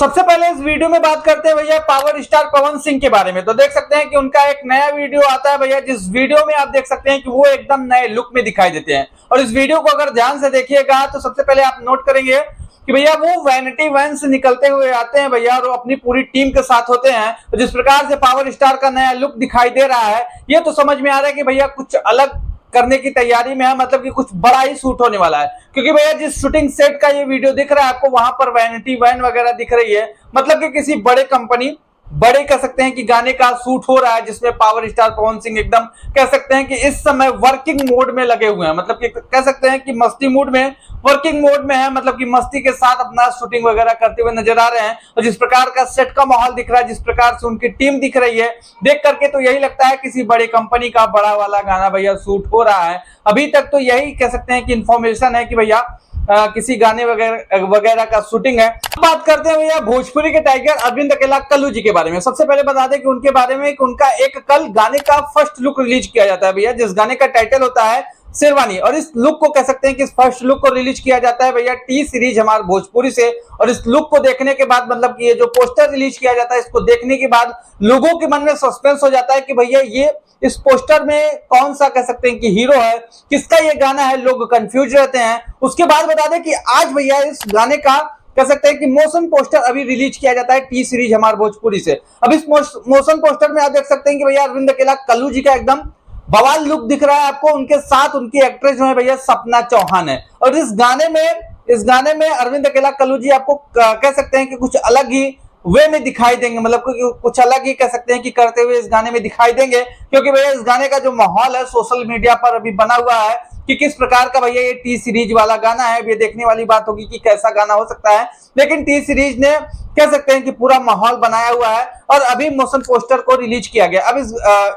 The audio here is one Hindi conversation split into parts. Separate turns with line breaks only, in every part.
सबसे पहले इस वीडियो में बात करते हैं भैया पावर स्टार पवन सिंह के बारे में। तो देख सकते हैं कि उनका एक नया वीडियो आता है भैया, जिस वीडियो में आप देख सकते हैं कि वो एकदम नए लुक में दिखाई देते हैं। और इस वीडियो को अगर ध्यान से देखिएगा तो सबसे पहले आप नोट करेंगे कि भैया वो वैनिटी वैन से निकलते हुए आते हैं भैया, और अपनी पूरी टीम के साथ होते हैं। तो जिस प्रकार से पावर स्टार का नया लुक दिखाई दे रहा है, ये तो समझ में आ रहा है कि भैया कुछ अलग करने की तैयारी में है, मतलब कि कुछ बड़ा ही शूट होने वाला है। क्योंकि भैया जिस शूटिंग सेट का ये वीडियो दिख रहा है आपको, वहां पर वैनिटी वैन वगैरह दिख रही है, मतलब कि किसी बड़े कंपनी, बड़े कह सकते हैं कि गाने का शूट हो रहा है, जिसमें पावर स्टार पवन सिंह एकदम कह सकते हैं कि इस समय वर्किंग मोड में लगे हुए हैं। मतलब कि कह सकते हैं कि मस्ती मूड में, वर्किंग मोड में है, मतलब कि मस्ती के साथ अपना शूटिंग वगैरह करते हुए नजर आ रहे हैं। और जिस प्रकार का सेट का माहौल दिख रहा है, जिस प्रकार से उनकी टीम दिख रही है, देख करके तो यही लगता है किसी बड़ी कंपनी का बड़ा वाला गाना भैया शूट हो रहा है। अभी तक तो यही कह सकते हैं कि इंफॉर्मेशन है कि भैया किसी गाने वगैरह का शूटिंग है। बात करते हैं भैया भोजपुरी के टाइगर अरविंद अकेला कल्लू जी के बारे में। सबसे पहले बता दें कि उनके बारे में कि उनका एक कल गाने का फर्स्ट लुक रिलीज किया जाता है भैया, जिस गाने का टाइटल होता है शेरवानी। और इस लुक को कह सकते हैं कि इस फर्स्ट लुक को रिलीज किया जाता है भैया टी सीरीज हमारे भोजपुरी से। और इस लुक को देखने के बाद, मतलब कि ये जो पोस्टर रिलीज किया जाता है, इसको देखने के बाद लोगों के मन में सस्पेंस हो जाता है कि भैया ये इस पोस्टर में कौन सा कह सकते हैं कि हीरो है, किसका ये गाना है, लोग कंफ्यूज रहते हैं। उसके बाद बता दें कि आज भैया इस गाने का कह सकते हैं कि मोशन पोस्टर अभी रिलीज किया जाता है टी सीरीज हमारे भोजपुरी से। अब इस मोशन पोस्टर में आप देख सकते हैं कि भैया अरविंद अकेला कल्लू जी का एकदम बवाल लुक दिख रहा है आपको। उनके साथ उनकी एक्ट्रेस जो है भैया सपना चौहान है। और इस गाने में अरविंद अकेला कल्लू जी आपको कह सकते हैं कि कुछ अलग ही वे में दिखाई देंगे, मतलब कुछ अलग ही कह सकते हैं कि करते हुए इस गाने में दिखाई देंगे। क्योंकि भैया इस गाने का जो माहौल है सोशल मीडिया पर अभी बना हुआ है कि किस प्रकार का भैया ये टी सीरीज वाला गाना है। ये देखने वाली बात होगी कि कैसा गाना हो सकता है, लेकिन टी सीरीज ने कह सकते हैं कि पूरा माहौल बनाया हुआ है और अभी मोशन पोस्टर को रिलीज किया गया। अब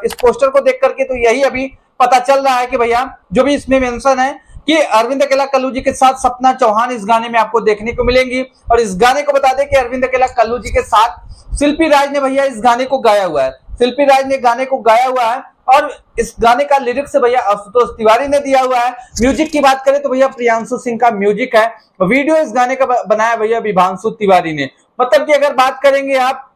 इस पोस्टर को देख करके तो यही अभी पता चल रहा है कि भैया जो भी इसमें मेंशन है कि अरविंद अकेला कल्लू जी के साथ सपना चौहान इस गाने में आपको देखने को मिलेंगी। और इस गाने को बता दें कि अरविंद अकेला कल्लू जी के साथ शिल्पी राज ने भैया इस गाने को गाया हुआ है। शिल्पी राज ने गाने को गाया हुआ है और इस गाने का लिरिक्स भैया आशुतोष तिवारी ने दिया हुआ है। म्यूजिक की बात करें तो भैया प्रियांशु सिंह का म्यूजिक है। वीडियो इस गाने का बनाया भैया विभांशु तिवारी ने। मतलब कि अगर बात करेंगे आप,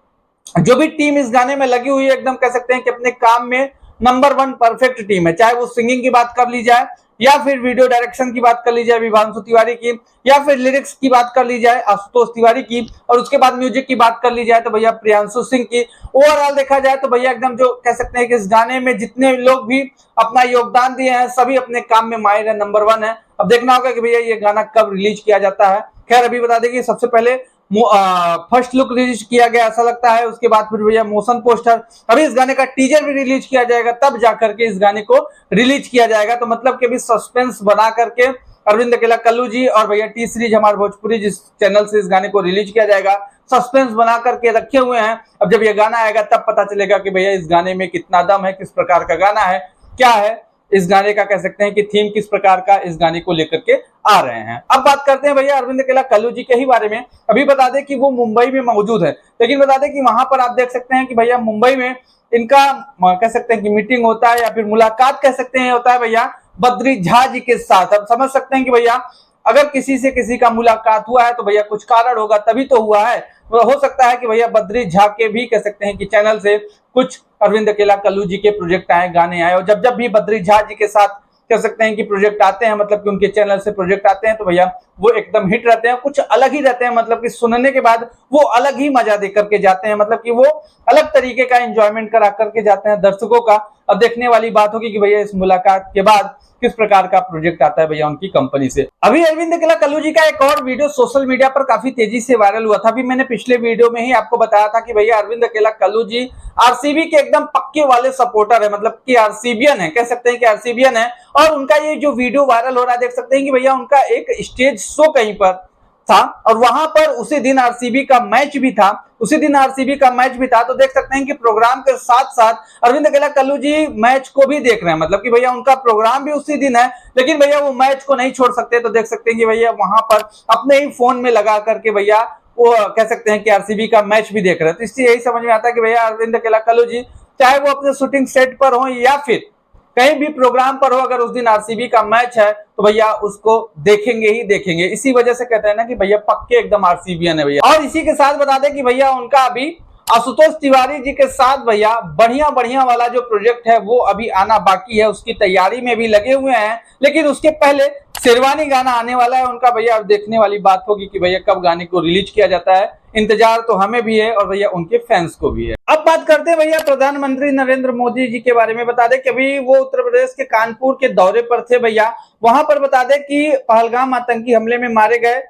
जो भी टीम इस गाने में लगी हुई है, एकदम कह सकते हैं कि अपने काम में नंबर 1 परफेक्ट टीम है। चाहे वो सिंगिंग की बात कर ली जाए, या फिर वीडियो डायरेक्शन की बात कर ली जाए विभांशु तिवारी की, या फिर लिरिक्स की बात कर ली जाए आशुतोष तिवारी की, और उसके बाद म्यूजिक की बात कर ली जाए तो भैया प्रियांशु सिंह की। ओवरऑल देखा जाए तो भैया एकदम जो कह सकते हैं कि इस गाने में जितने लोग भी अपना योगदान दिए हैं, सभी अपने काम में माहिर है, नंबर 1 है। अब देखना होगा कि भैया ये गाना कब रिलीज किया जाता है। खैर अभी बता दें कि सबसे पहले फर्स्ट लुक रिलीज किया गया ऐसा लगता है, उसके बाद फिर भैया मोशन पोस्टर, अभी इस गाने का टीजर भी रिलीज किया जाएगा, तब जाकर के इस गाने को रिलीज किया जाएगा। तो मतलब कि अभी सस्पेंस बना करके अरविंद अकेला कल्लू जी और भैया टी सीरीज हमारे भोजपुरी जिस चैनल से इस गाने को रिलीज किया जाएगा, सस्पेंस बना करके रखे हुए हैं। अब जब ये गाना आएगा तब पता चलेगा कि भैया इस गाने में कितना दम है, किस प्रकार का गाना है, क्या है इस गाने का, कह सकते हैं कि थीम किस प्रकार का इस गाने को लेकर के आ रहे हैं। अब बात करते हैं भैया अरविंद अकेला कल्लू जी के ही बारे में। अभी बता दें कि वो मुंबई में मौजूद है, लेकिन बता दें कि वहां पर आप देख सकते हैं कि भैया मुंबई में इनका कह सकते हैं कि मीटिंग होता है, या फिर मुलाकात कह सकते हैं होता है भैया बद्री झा जी के साथ। अब समझ सकते हैं कि भैया अगर किसी से किसी का मुलाकात हुआ है तो भैया कुछ कारण होगा, तभी तो हुआ है। तो हो सकता है कि भैया बद्री झा के भी कह सकते हैं कि चैनल से कुछ अरविंद अकेला कल्लू जी के प्रोजेक्ट आए, गाने आए। और जब भी बद्री झा जी के साथ कह सकते हैं कि प्रोजेक्ट आते हैं, मतलब कि उनके चैनल से प्रोजेक्ट आते हैं, तो भैया वो एकदम हिट रहते हैं, कुछ अलग ही रहते हैं। मतलब कि सुनने के बाद वो अलग ही मजा दे करके जाते हैं, मतलब कि वो अलग तरीके का एंजॉयमेंट करा करके जाते हैं दर्शकों का। अब देखने वाली बात होगी कि भैया इस मुलाकात के बाद किस प्रकार का प्रोजेक्ट आता है भैया उनकी कंपनी से। अभी अरविंद अकेला कल्लू जी का एक और वीडियो सोशल मीडिया पर काफी तेजी से वायरल हुआ था। अभी मैंने पिछले वीडियो में ही आपको बताया था कि भैया अरविंद अकेला कल्लू जी आरसीबी के एकदम पक्के वाले सपोर्टर है, मतलब कि आरसीबीएन है, कह सकते हैं कि आरसीबीएन है। और उनका ये जो वीडियो वायरल हो रहा है, देख सकते हैं कि भैया उनका एक स्टेज शो कहीं पर था, और वहां पर उसी दिन आरसीबी का मैच भी था, तो देख सकते हैं कि प्रोग्राम के साथ साथ अरविंद अकेला कल्लू जी मैच को भी देख रहे हैं। मतलब कि भैया उनका प्रोग्राम भी उसी दिन है, लेकिन भैया वो मैच को नहीं छोड़ सकते। तो देख सकते हैं कि भैया वहां पर अपने ही फोन में लगा करके भैया वो कह सकते हैं कि आरसीबी का मैच भी देख रहे हैं। तो इससे यही समझ में आता है कि भैया अरविंद अकेला कल्लू जी चाहे वो अपने शूटिंग सेट पर हो, या फिर कहीं भी प्रोग्राम पर हो, अगर उस दिन आरसीबी का मैच है तो भैया उसको देखेंगे ही देखेंगे। इसी वजह से कहते हैं ना कि भैया पक्के एकदम आरसीबीएन है भैया। और इसी के साथ बता दें कि भैया उनका अभी आशुतोष तिवारी जी के साथ भैया बढ़िया बढ़िया वाला जो प्रोजेक्ट है वो अभी आना बाकी है, उसकी तैयारी में भी लगे हुए हैं। लेकिन उसके पहले शेरवानी गाना आने वाला है उनका भैया। अब देखने वाली बात होगी कि भैया कब गाने को रिलीज किया जाता है। इंतजार तो हमें भी है और भैया उनके फैंस को भी है। अब बात करते हैं भैया प्रधानमंत्री नरेंद्र मोदी जी के बारे में। बता दें कि अभी वो उत्तर प्रदेश के कानपुर के दौरे पर थे भैया। वहां पर बता दें कि पहलगाम आतंकी हमले में मारे गए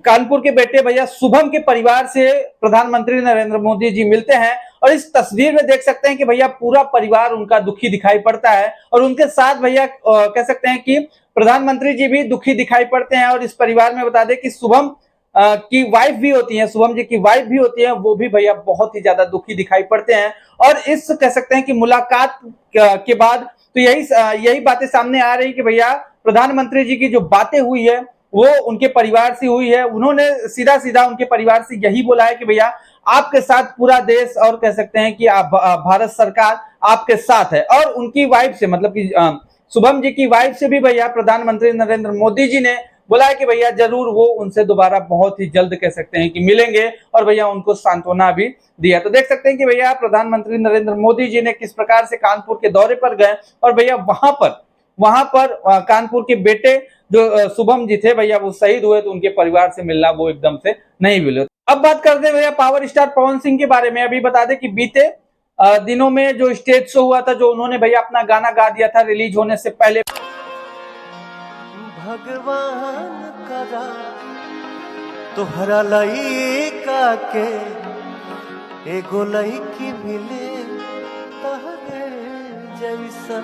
कानपुर के बेटे भैया शुभम के परिवार से प्रधानमंत्री नरेंद्र मोदी जी मिलते हैं। और इस तस्वीर में देख सकते हैं कि भैया पूरा परिवार उनका दुखी दिखाई पड़ता है। और उनके साथ भैया कह सकते हैं कि प्रधानमंत्री जी भी दुखी दिखाई पड़ते हैं। और इस परिवार में बता दें कि शुभम की वाइफ भी होती है, शुभम जी की वाइफ भी होती है, वो भी भैया बहुत ही ज्यादा दुखी दिखाई पड़ते हैं। और इस कह सकते हैं कि मुलाकात के बाद तो यही बातें सामने आ रही कि भैया प्रधानमंत्री जी की जो बातें हुई है वो उनके परिवार से हुई है। उन्होंने सीधा सीधा उनके परिवार से यही बोला है कि भैया आपके साथ पूरा देश और कह सकते हैं कि आप भारत सरकार आपके साथ है। और उनकी वाइफ से मतलब कि शुभम जी की वाइफ से भी भैया प्रधानमंत्री नरेंद्र मोदी जी ने बोला है कि भैया जरूर वो उनसे दोबारा बहुत ही जल्द कह सकते हैं कि मिलेंगे। और भैया उनको सांत्वना भी दिया। तो देख सकते हैं कि भैया प्रधानमंत्री नरेंद्र मोदी जी ने किस प्रकार से कानपुर के दौरे पर गए और भैया वहां पर कानपुर के बेटे जो शुभम जी थे भैया वो शहीद हुए तो उनके परिवार से मिलना वो एकदम से नहीं मिले। अब बात करते हैं भैया पावर स्टार पवन सिंह के बारे में। अभी बता दें कि बीते दिनों में जो स्टेज शो हुआ था, जो उन्होंने भैया अपना गाना गा दिया था रिलीज होने से पहले।
भगवान करा तोहरा लइका के एगो लइकी मिले तहरे जैसा।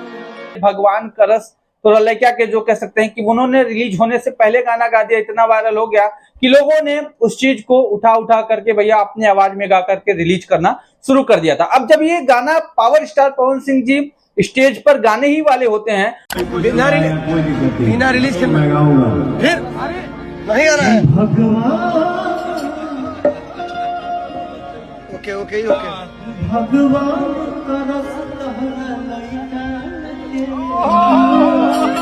भगवान करस तो लड़का के जो कह सकते हैं कि उन्होंने रिलीज होने से पहले गाना गा दिया, इतना वायरल हो गया कि लोगों ने उस चीज को उठा करके भैया अपने आवाज में गा करके रिलीज करना शुरू कर दिया था। अब जब ये गाना power star Pawan Singh ji stage पर गाने ही वाले होते हैं,
बिना रिलीज के मैं गाऊंगा फिर नहीं आ रहा है। ओके ओके ओके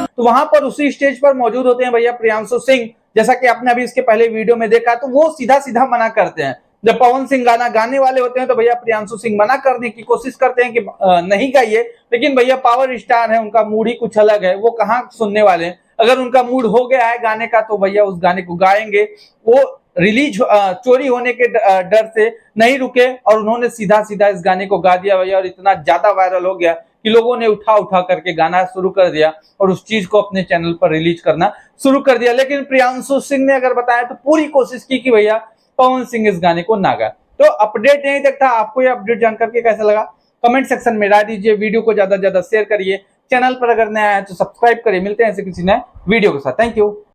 तो वहां पर उसी स्टेज पर मौजूद होते हैं भैया प्रियांशु सिंह। जैसा कि आपने अभी इसके पहले वीडियो में देखा, तो वो सीधा सीधा मना करते हैं। जब पवन सिंह गाना गाने वाले होते हैं तो भैया प्रियांशु सिंह मना करने की कोशिश करते हैं कि नहीं गाइए। लेकिन भैया पावर स्टार है, उनका मूड ही कुछ अलग है, वो कहाँ सुनने वाले हैं। अगर उनका मूड हो गया है गाने का तो भैया उस गाने को गाएंगे। वो रिलीज चोरी होने के डर से नहीं रुके और उन्होंने सीधा सीधा इस गाने को गा दिया भैया। और इतना ज्यादा वायरल हो गया कि लोगों ने उठा करके गाना शुरू कर दिया और उस चीज को अपने चैनल पर रिलीज करना शुरू कर दिया। लेकिन प्रियांशु सिंह ने अगर बताया तो पूरी कोशिश की कि भैया पवन सिंह इस गाने को ना गाए। तो अपडेट यहीं तक था। आपको ये अपडेट जानकर के कैसा लगा कमेंट सेक्शन में राय दीजिए। वीडियो को ज्यादा से ज्यादा शेयर करिए। चैनल पर अगर नया है तो सब्सक्राइब करिए। मिलते हैं ऐसे किसी नए वीडियो के साथ। Thank you.